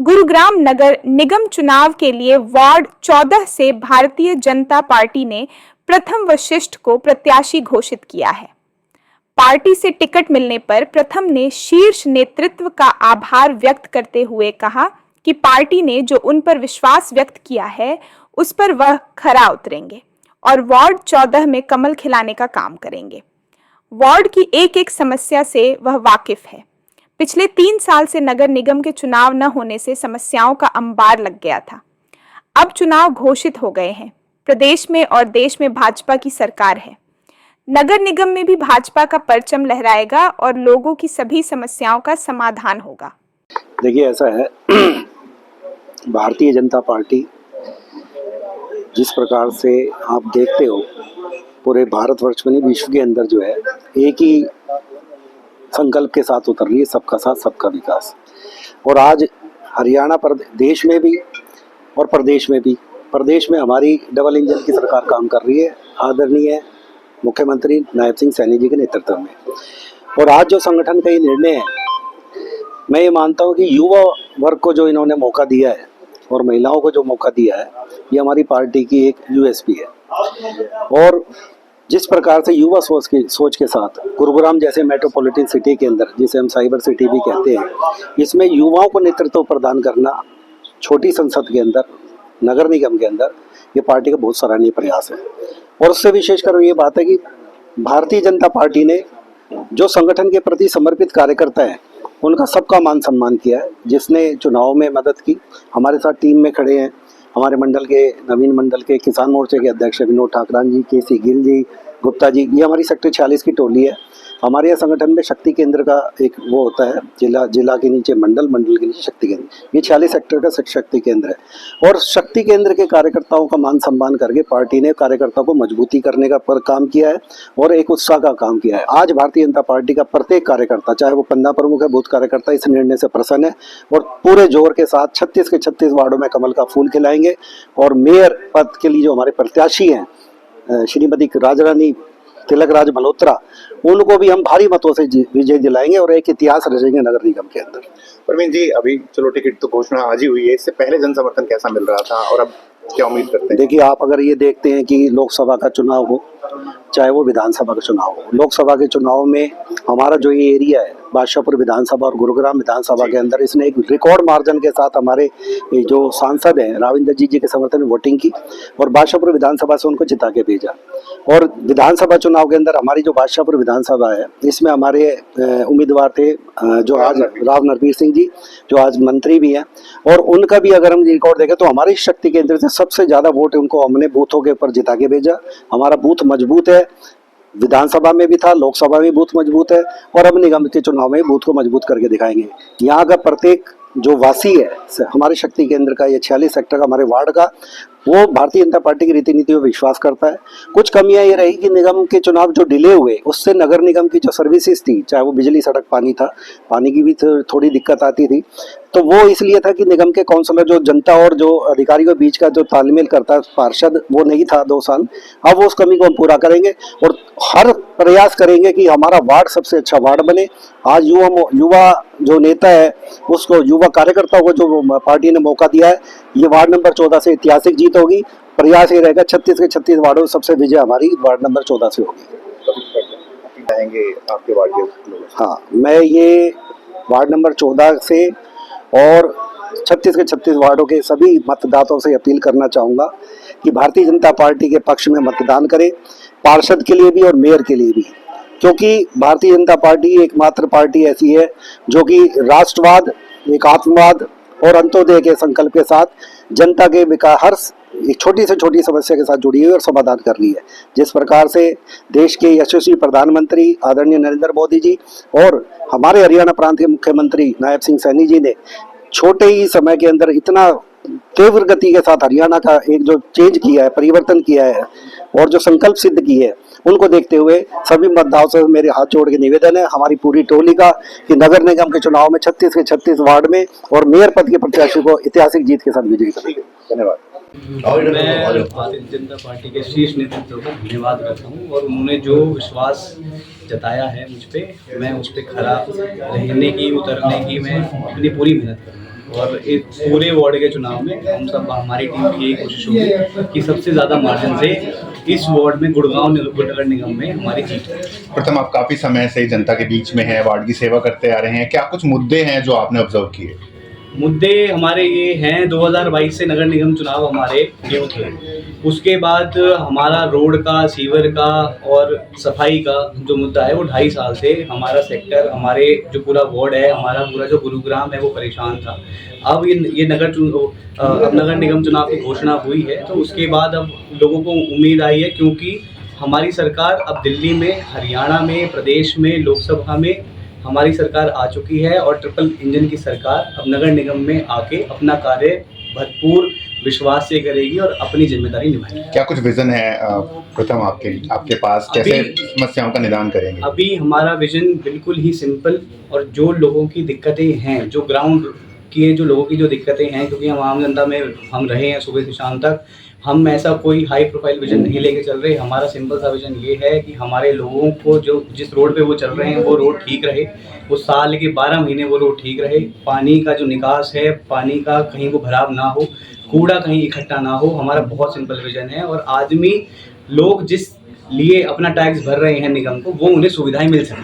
गुरुग्राम नगर निगम चुनाव के लिए वार्ड 14 से भारतीय जनता पार्टी ने प्रथम वशिष्ठ को प्रत्याशी घोषित किया है। पार्टी से टिकट मिलने पर प्रथम ने शीर्ष नेतृत्व का आभार व्यक्त करते हुए कहा कि पार्टी ने जो उन पर विश्वास व्यक्त किया है उस पर वह खरा उतरेंगे और वार्ड 14 में कमल खिलाने का काम करेंगे। वार्ड की एक एक समस्या से वह वाकिफ है। पिछले 3 साल से नगर निगम के चुनाव न होने से समस्याओं का अंबार लग गया था। अब चुनाव घोषित हो गए हैं। प्रदेश में और देश में भाजपा की सरकार है। नगर निगम में भी भाजपा का परचम लहराएगा और लोगों की सभी समस्याओं का समाधान होगा। देखिए, ऐसा है, भारतीय जनता पार्टी जिस प्रकार से आप देखते हो पूरे भारतवर्ष में नहीं विश्व के अंदर जो है एक ही संकल्प के साथ उतर रही है, सबका साथ सबका विकास। और आज हरियाणा प्रदेश में भी और प्रदेश में भी, प्रदेश में हमारी डबल इंजन की सरकार काम कर रही है, आदरणीय मुख्यमंत्री नायब सिंह सैनी जी के नेतृत्व में। और आज जो संगठन का ये निर्णय है, मैं ये मानता हूँ कि युवा वर्ग को जो इन्होंने मौका दिया है और महिलाओं को जो मौका दिया है, ये हमारी पार्टी की एक यूएसपी है। और जिस प्रकार से युवा सोच के साथ गुरुग्राम जैसे मेट्रोपॉलिटन सिटी के अंदर, जिसे हम साइबर सिटी भी कहते हैं, इसमें युवाओं को नेतृत्व प्रदान करना छोटी संसद के अंदर, नगर निगम के अंदर, ये पार्टी का बहुत सराहनीय प्रयास है। और उससे विशेषकर ये बात है कि भारतीय जनता पार्टी ने जो संगठन के प्रति समर्पित कार्यकर्ता हैं उनका सबका मान सम्मान किया है। जिसने चुनाव में मदद की, हमारे साथ टीम में खड़े हैं हमारे मंडल के, नवीन मंडल के किसान मोर्चे के अध्यक्ष विनोद ठाकरान जी, केसी गिल जी, गुप्ता जी, ये हमारी सेक्टर 46 की टोली है। हमारे यहाँ संगठन में शक्ति केंद्र का एक वो होता है, जिला के नीचे मंडल, मंडल के नीचे शक्ति केंद्र, ये 46 सेक्टर का शक्ति केंद्र है। और शक्ति केंद्र के कार्यकर्ताओं का मान सम्मान करके पार्टी ने कार्यकर्ताओं को मजबूती करने का काम किया है और एक उत्साह का काम किया है। आज भारतीय जनता पार्टी का प्रत्येक कार्यकर्ता, चाहे वो पन्ना प्रमुख है, बूथ कार्यकर्ता, इस निर्णय से प्रसन्न है और पूरे जोर के साथ 36 के 36 वार्डों में कमल का फूल खिलाएंगे। और मेयर पद के लिए जो हमारे प्रत्याशी हैं श्रीमती राजरानी तिलक राज मल्होत्रा, उनको भी हम भारी मतों से विजय दिलाएंगे और एक इतिहास रचेंगे नगर निगम के अंदर। प्रवीण जी, अभी चलो टिकट तो घोषणा आज ही हुई है, इससे पहले जन समर्थन कैसा मिल रहा था और अब क्या उम्मीद करते हैं? देखिए, आप अगर ये देखते हैं कि लोकसभा का चुनाव हो चाहे वो विधानसभा का चुनाव हो, लोकसभा के चुनाव में हमारा जो ये एरिया है बादशाहपुर विधानसभा और गुरुग्राम विधानसभा के अंदर, इसने एक रिकॉर्ड मार्जिन के साथ हमारे जो सांसद हैं राविंदर जी के समर्थन में वोटिंग की और बादशाहपुर विधानसभा से उनको जिता के भेजा। और विधानसभा चुनाव के अंदर हमारी जो बादशाहपुर विधानसभा है, इसमें हमारे उम्मीदवार थे जो आज राव नरवीर सिंह जी, जो आज मंत्री भी हैं, और उनका भी अगर हम रिकॉर्ड देखें तो हमारे शक्ति केंद्र से सबसे ज्यादा वोट उनको हमने बूथों के ऊपर जिता के भेजा। हमारा बूथ मजबूत है, विधानसभा में भी था, लोकसभा में बूथ मजबूत है और अब निगम के चुनाव में बूथ को मजबूत करके दिखाएंगे। यहाँ का प्रत्येक जो वासी है हमारे शक्ति केंद्र का, ये 46 सेक्टर का, हमारे वार्ड का, वो भारतीय जनता पार्टी की रीति नीतियों में विश्वास करता है। कुछ कमियां ये रही कि निगम के चुनाव जो डिले हुए, उससे नगर निगम की जो सर्विसेज थी, चाहे वो बिजली, सड़क, पानी था, पानी की भी थोड़ी दिक्कत आती थी, तो वो इसलिए था कि निगम के काउंसलर जो जनता और जो अधिकारियों के बीच का जो तालमेल करता है पार्षद, वो नहीं था 2 साल। अब वो उस कमी को हम पूरा करेंगे और हर प्रयास करेंगे कि हमारा वार्ड सबसे अच्छा वार्ड बने। आज युवा जो नेता है, उसको, युवा कार्यकर्ताओं को जो पार्टी ने मौका दिया है, ये वार्ड नंबर 14 से ऐतिहासिक जीत होगी। प्रयास ये रहेगा 36 के 36 वार्डों में सबसे विजय हमारी वार्ड नंबर 14 से होगी। आपके वार्ड के? हाँ, मैं ये वार्ड नंबर 14 से और 36 के 36 वार्डों के सभी मतदाताओं से अपील करना चाहूँगा कि भारतीय जनता पार्टी के पक्ष में मतदान करें, पार्षद के लिए भी और मेयर के लिए भी, क्योंकि भारतीय जनता पार्टी एकमात्र पार्टी ऐसी है जो कि राष्ट्रवाद, एकात्मवाद और अंत्योदय के संकल्प के साथ जनता के विकास, हर एक छोटी से छोटी समस्या के साथ जुड़ी हुई और समाधान कर रही है। जिस प्रकार से देश के यशस्वी प्रधानमंत्री आदरणीय नरेंद्र मोदी जी और हमारे हरियाणा प्रांत के मुख्यमंत्री नायब सिंह सैनी जी ने छोटे ही समय के अंदर इतना तीव्र गति के साथ हरियाणा का एक जो चेंज किया है, परिवर्तन किया है और जो संकल्प सिद्ध किए है, उनको देखते हुए सभी मतदाताओं से मेरे हाथ जोड़ के निवेदन है हमारी पूरी टोली का कि नगर निगम के चुनाव में 36 के 36 वार्ड में और मेयर पद के प्रत्याशी को ऐतिहासिक जीत के साथ विजयी करेंगे। धन्यवाद। मैं भारतीय जनता पार्टी के शीर्ष नेतृत्व को धन्यवाद करता हूँ और उन्होंने जो विश्वास जताया है मुझ पे, मैं उस पर खरा रहने की, उतरने की मैं अपनी पूरी मेहनत करूँगा। और इस पूरे वार्ड के चुनाव में हम सब हमारी टीम की यही कोशिश होगी कि सबसे ज़्यादा मार्जिन से इस वार्ड में गुड़गांव नगर निगम में हमारी जीत है। प्रथम, आप काफी समय से जनता के बीच में हैं, वार्ड की सेवा करते आ रहे हैं, क्या कुछ मुद्दे हैं जो आपने ऑब्जर्व किए? मुद्दे हमारे ये हैं, 2022 से नगर निगम चुनाव हमारे ड्यू थे। उसके बाद हमारा रोड का, सीवर का और सफाई का जो मुद्दा है वो 2.5 साल से हमारा सेक्टर, हमारे जो पूरा वार्ड है, हमारा पूरा जो गुरुग्राम है वो परेशान था। अब अब नगर निगम चुनाव की घोषणा हुई है तो उसके बाद अब लोगों को उम्मीद आई है, क्योंकि हमारी सरकार अब दिल्ली में, हरियाणा में, प्रदेश में, लोकसभा में हमारी सरकार आ चुकी है और ट्रिपल इंजन की सरकार अब नगर निगम में आके अपना कार्य भरपूर विश्वास से करेगी और अपनी जिम्मेदारी निभाएगी। क्या कुछ विजन है प्रथम आपके पास, कैसे समस्याओं का निदान करेंगे? अभी हमारा विजन बिल्कुल ही सिंपल, और जो लोगों की दिक्कतें हैं, जो ग्राउंड की जो लोगों की जो दिक्कतें हैं, क्योंकि हम आम जनता में हम रहे हैं सुबह से शाम तक, हम ऐसा कोई हाई प्रोफाइल विजन नहीं लेके चल रहे। हमारा सिंपल सा विजन ये है कि हमारे लोगों को जो जिस रोड पे वो चल रहे हैं वो रोड ठीक रहे, वो साल के 12 महीने वो रोड ठीक रहे, पानी का जो निकास है, पानी का कहीं को भराव ना हो, कूड़ा कहीं इकट्ठा ना हो। हमारा बहुत सिंपल विजन है और आदमी लोग जिस लिए अपना टैक्स भर रहे हैं निगम को, वो उन्हें सुविधाएं मिल सकें।